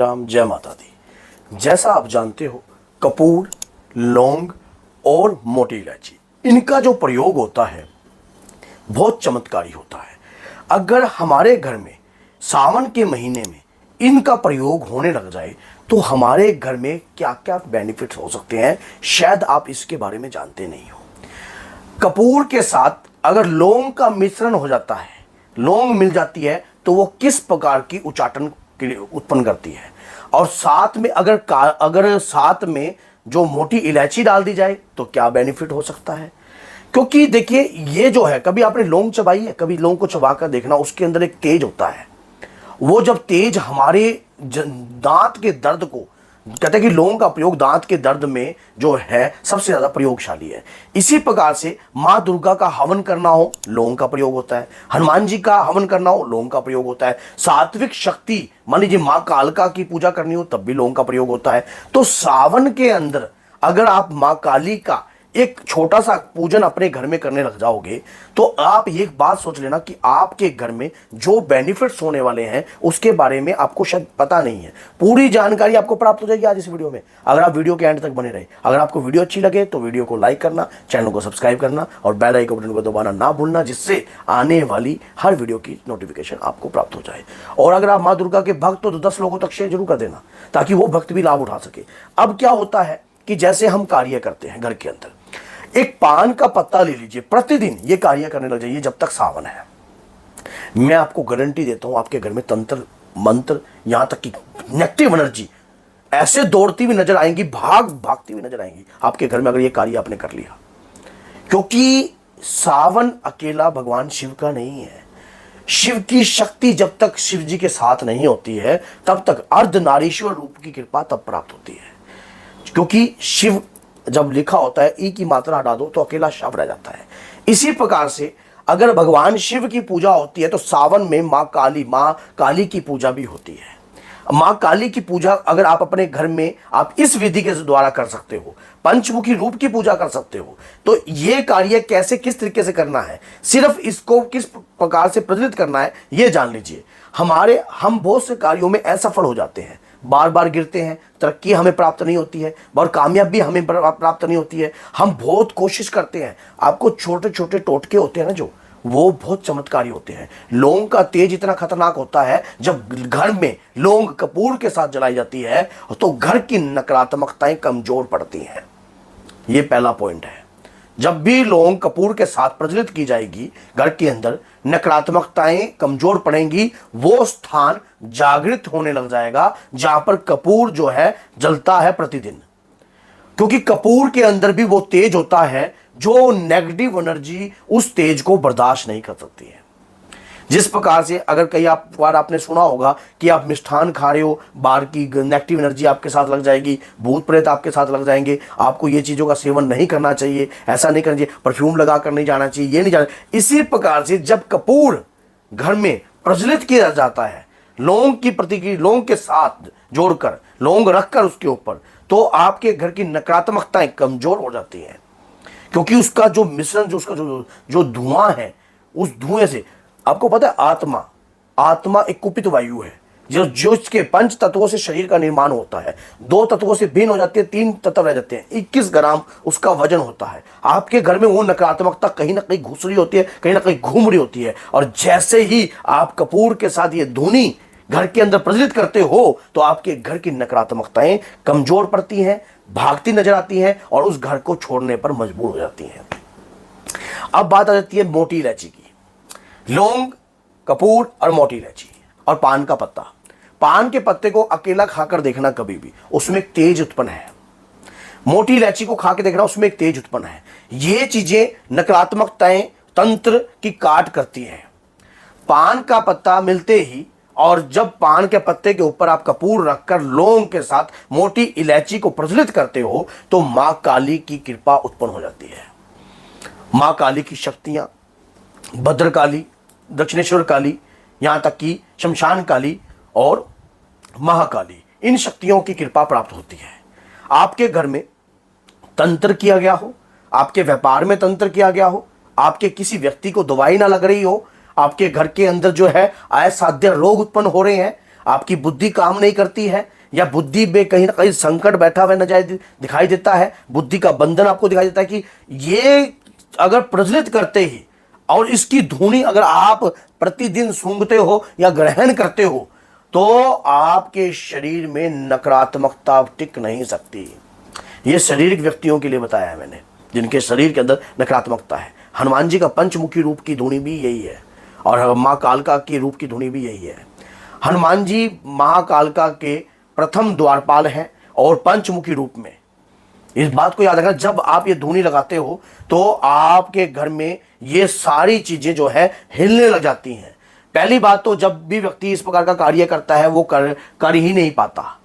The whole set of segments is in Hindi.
राम, जय माता दी। जैसा आप जानते हो, कपूर, लौंग और मोटी इलायची, इनका जो प्रयोग होता है बहुत चमत्कारी होता है। अगर हमारे घर में सावन के महीने में इनका प्रयोग होने लग जाए तो हमारे घर में क्या क्या बेनिफिट्स हो सकते हैं, शायद आप इसके बारे में जानते नहीं हो। कपूर के साथ अगर लौंग का मिश्रण हो जाता है, लौंग मिल जाती है, तो वो किस प्रकार की उचाटन उत्पन्न करती है। और साथ में अगर साथ में जो मोटी इलायची डाल दी जाए तो क्या बेनिफिट हो सकता है। क्योंकि देखिए, ये जो है, कभी आपने लौंग चबाई है, कभी लौंग को चबा कर देखना, उसके अंदर एक तेज होता है। वो जब तेज हमारे दांत के दर्द को, कहते हैं कि लौंग का प्रयोग दांत के दर्द में जो है सबसे ज्यादा प्रयोगशाली है। इसी प्रकार से माँ दुर्गा का हवन करना हो, लौंग का प्रयोग होता है। हनुमान जी का हवन करना हो, लौंग का प्रयोग होता है। सात्विक शक्ति, मान लीजिए माँ कालिका की पूजा करनी हो, तब भी लौंग का प्रयोग होता है। तो सावन के अंदर अगर आप माँ काली का एक छोटा सा पूजन अपने घर में करने लग जाओगे तो आप ये बात सोच लेना कि आपके घर में जो बेनिफिट्स होने वाले हैं उसके बारे में आपको शायद पता नहीं है। पूरी जानकारी आपको प्राप्त हो जाएगी आज इस वीडियो में, अगर आप वीडियो के एंड तक बने रहे। अगर आपको वीडियो अच्छी लगे तो वीडियो को लाइक करना, चैनल को सब्सक्राइब करना और बेल आइकन बटन को दबाना ना भूलना, जिससे आने वाली हर वीडियो की नोटिफिकेशन आपको प्राप्त हो जाए। और अगर आप माँ दुर्गा के भक्त हो तो 10 लोगों तक शेयर जरूर कर देना, ताकि वो भक्त भी लाभ उठा सके। अब क्या होता है कि जैसे हम कार्य करते हैं घर के अंदर, एक पान का पत्ता ले लीजिए, प्रतिदिन ये कार्य करने लग जाइए जब तक सावन है। मैं आपको गारंटी देता हूं, आपके घर में तंत्र मंत्र, यहां तक कि नेगेटिव एनर्जी ऐसे दौड़ती हुई नजर आएंगी, भागती हुई नजर आएंगी आपके घर में, अगर ये कार्य आपने कर लिया। क्योंकि सावन अकेला भगवान शिव का नहीं है। शिव की शक्ति जब तक शिव जी के साथ नहीं होती है तब तक अर्धनारीश्वर रूप की कृपा तब प्राप्त होती है। क्योंकि शिव जब लिखा होता है ई की मात्रा हटा दो तो अकेला शव रह जाता है। इसी प्रकार से अगर भगवान शिव की पूजा होती है तो सावन में माँ काली की पूजा भी होती है। माँ काली की पूजा अगर आप अपने घर में आप इस विधि के द्वारा कर सकते हो, पंचमुखी रूप की पूजा कर सकते हो, तो ये कार्य कैसे किस तरीके से करना है, सिर्फ इसको किस प्रकार से प्रज्वलित करना है, ये जान लीजिए। हम बहुत से कार्यों में असफल हो जाते हैं, बार बार गिरते हैं, तरक्की हमें प्राप्त नहीं होती है और कामयाबी हमें प्राप्त नहीं होती है। हम बहुत कोशिश करते हैं, आपको छोटे छोटे टोटके होते हैं ना, जो वो बहुत चमत्कारी होते हैं। लौंग का तेज इतना खतरनाक होता है, जब घर में लौंग कपूर के साथ जलाई जाती है तो घर की नकारात्मकताएं कमजोर पड़ती हैं। ये पहला पॉइंट है। जब भी लौंग कपूर के साथ प्रज्वलित की जाएगी, घर के अंदर नकारात्मकताएं कमजोर पड़ेंगी, वो स्थान जागृत होने लग जाएगा जहां पर कपूर जो है जलता है प्रतिदिन। क्योंकि कपूर के अंदर भी वो तेज होता है जो नेगेटिव एनर्जी उस तेज को बर्दाश्त नहीं कर सकती है। जिस प्रकार से अगर कई बार आपने सुना होगा कि आप मिष्ठान खा रहे हो, बाहर की नेगेटिव एनर्जी आपके साथ लग जाएगी, भूत प्रेत आपके साथ लग जाएंगे, आपको ये चीज़ों का सेवन नहीं करना चाहिए, ऐसा नहीं करना चाहिए, परफ्यूम लगा कर नहीं जाना चाहिए, ये नहीं जाना। इसी प्रकार से जब कपूर घर में प्रज्वलित किया जाता है, लौंग की प्रतिक्रिया लौंग के साथ जोड़कर, लौंग रखकर उसके ऊपर, तो आपके घर की नकारात्मकताएं कमजोर हो जाती हैं। क्योंकि उसका जो मिश्रण, जो उसका जो धुआं है, उस धुएं से, आपको पता है आत्मा एक कुपित वायु है जो इसके 5 तत्वों से शरीर का निर्माण होता है। 2 तत्वों से भिन्न हो जाती है, 3 तत्व रह जाते हैं, 21 ग्राम उसका वजन होता है। आपके घर में वो नकारात्मकता कहीं ना कहीं घुस रही होती है, कहीं ना कहीं घूम रही होती है। और जैसे ही आप कपूर के साथ ये धुनी घर के अंदर प्रज्वलित करते हो तो आपके घर की नकारात्मकताएं कमजोर पड़ती हैं, भागती नजर आती हैं और उस घर को छोड़ने पर मजबूर हो जाती हैं। अब बात आ जाती है मोटी इलायची की। लौंग, कपूर और मोटी इलायची और पान का पत्ता। पान के पत्ते को अकेला खाकर देखना कभी भी, उसमें एक तेज उत्पन्न है। मोटी इलायची को खा के देखना, उसमें एक तेज उत्पन्न है। ये चीजें नकारात्मकताएं तंत्र की काट करती हैं। पान का पत्ता मिलते ही, और जब पान के पत्ते के ऊपर आप कपूर रखकर लौंग के साथ मोटी इलायची को प्रज्वलित करते हो तो मां काली की कृपा उत्पन्न हो जाती है। मां काली की शक्तियां, भद्रकाली, दक्षिणेश्वर काली, यहां तक कि शमशान काली और महाकाली, इन शक्तियों की कृपा प्राप्त होती है। आपके घर में तंत्र किया गया हो, आपके व्यापार में तंत्र किया गया हो, आपके किसी व्यक्ति को दवाई ना लग रही हो, आपके घर के अंदर जो है असाध्य रोग उत्पन्न हो रहे हैं, आपकी बुद्धि काम नहीं करती है, या बुद्धि में कहीं ना कहीं संकट बैठा हुआ नजर दिखाई देता है, बुद्धि का बंधन आपको दिखाई देता है कि ये अगर प्रज्वलित करते ही और इसकी धुनी अगर आप प्रतिदिन सूंघते हो या ग्रहण करते हो तो आपके शरीर में नकारात्मकता टिक नहीं सकती। ये शारीरिक व्यक्तियों के लिए बताया है मैंने, जिनके शरीर के अंदर नकारात्मकता है। हनुमान जी का पंचमुखी रूप की धुनी भी यही है, और माँ कालका के रूप की धुनी भी यही है। हनुमान जी महाकालका के प्रथम द्वारपाल हैं और पंचमुखी रूप में। इस बात को याद रखना, जब आप ये धुनी लगाते हो तो आपके घर में ये सारी चीजें जो है हिलने लग जाती हैं। पहली बात तो जब भी व्यक्ति इस प्रकार का कार्य करता है वो कर ही नहीं पाता।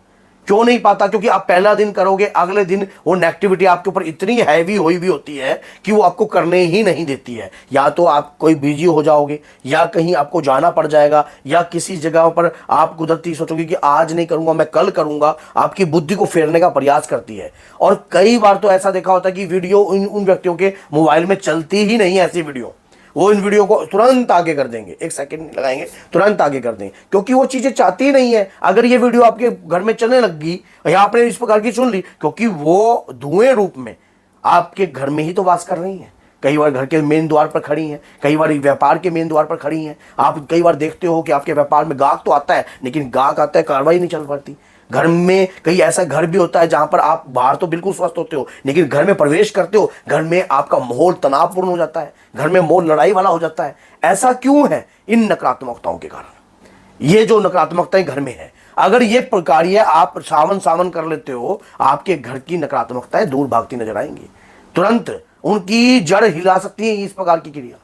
क्यों नहीं पाता? क्योंकि आप पहला दिन करोगे, अगले दिन वो नेगेटिविटी आपके ऊपर इतनी हैवी हुई भी होती है कि वो आपको करने ही नहीं देती है। या तो आप कोई बिजी हो जाओगे, या कहीं आपको जाना पड़ जाएगा, या किसी जगह पर आप कुदरती सोचोगे कि आज नहीं करूंगा, मैं कल करूंगा। आपकी बुद्धि को फेरने का प्रयास करती है। और कई बार तो ऐसा देखा होता है कि वीडियो उन व्यक्तियों के मोबाइल में चलती ही नहीं है। ऐसी वीडियो वो इन वीडियो को तुरंत आगे कर देंगे, 1 सेकंड नहीं लगाएंगे, तुरंत आगे कर देंगे, क्योंकि वो चीजें चाहती ही नहीं है। अगर ये वीडियो आपके घर में चलने लगी या आपने इस प्रकार की सुन ली, क्योंकि वो धुएं रूप में आपके घर में ही तो वास कर रही हैं। कई बार घर के मेन द्वार पर खड़ी हैं, कई बार व्यापार के मेन द्वार पर खड़ी हैं। आप कई बार देखते हो कि आपके व्यापार में गाहक तो आता है, लेकिन गाहक आता है, कार्रवाई नहीं चल पाती। घर में कई ऐसा घर भी होता है जहां पर आप बाहर तो बिल्कुल स्वस्थ होते हो, लेकिन घर में प्रवेश करते हो, घर में आपका माहौल तनावपूर्ण हो जाता है, घर में माहौल लड़ाई वाला हो जाता है। ऐसा क्यों है? इन नकारात्मकताओं के कारण। ये जो नकारात्मकताएं घर में है, अगर ये कार्य आप सावन कर लेते हो, आपके घर की नकारात्मकताएं दूर भागती नजर आएंगी। तुरंत उनकी जड़ हिला सकती है इस प्रकार की क्रिया,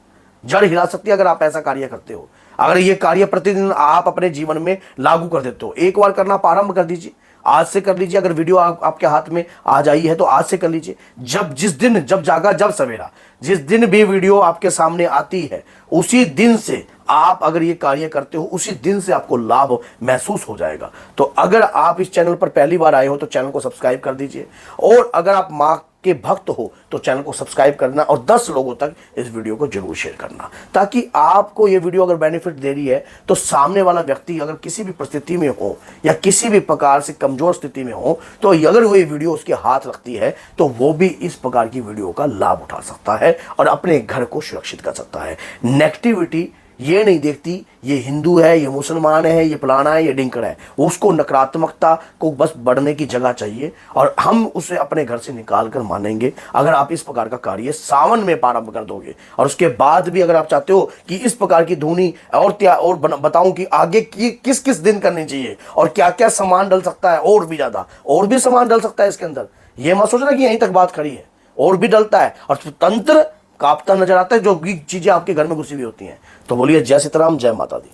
जड़ हिला सकती है अगर आप ऐसा कार्य करते हो। अगर ये कार्य प्रतिदिन आप अपने जीवन में लागू कर देते हो, एक बार करना प्रारंभ कर दीजिए, आज से कर लीजिए। अगर वीडियो आपके हाथ में आ जाई है तो आज से कर लीजिए। जब जागा जब सवेरा, जिस दिन भी वीडियो आपके सामने आती है, उसी दिन से आप अगर ये कार्य करते हो, उसी दिन से आपको लाभ महसूस हो जाएगा। तो अगर आप इस चैनल पर पहली बार आए हो तो चैनल को सब्सक्राइब कर दीजिए, और अगर आप माँ के भक्त हो तो चैनल को सब्सक्राइब करना और 10 लोगों तक इस वीडियो को जरूर शेयर करना, ताकि आपको ये वीडियो अगर बेनिफिट दे रही है तो सामने वाला व्यक्ति अगर किसी भी परिस्थिति में हो या किसी भी प्रकार से कमजोर स्थिति में हो, तो अगर वो ये वीडियो उसके हाथ लगती है तो वो भी इस प्रकार की वीडियो का लाभ उठा सकता है और अपने घर को सुरक्षित कर सकता है। नेगेटिविटी ये नहीं देखती ये हिंदू है, ये मुसलमान है, ये फलाना है, ये डिंकर है। उसको नकारात्मकता को बस बढ़ने की जगह चाहिए, और हम उसे अपने घर से निकाल कर मानेंगे अगर आप इस प्रकार का कार्य सावन में प्रारंभ कर दोगे। और उसके बाद भी अगर आप चाहते हो कि इस प्रकार की धुनी और बताऊं कि आगे की किस किस दिन करनी चाहिए और क्या क्या सामान डल सकता है, और भी ज्यादा और भी सामान डल सकता है इसके अंदर। ये मत सोचना कि यहीं तक बात खड़ी है, और भी डलता है और तंत्र कांपता नजर आता है, जो भी चीजें आपके घर में घुसी हुई होती हैं। तो बोलिए जय सीताराम, जय माता दी।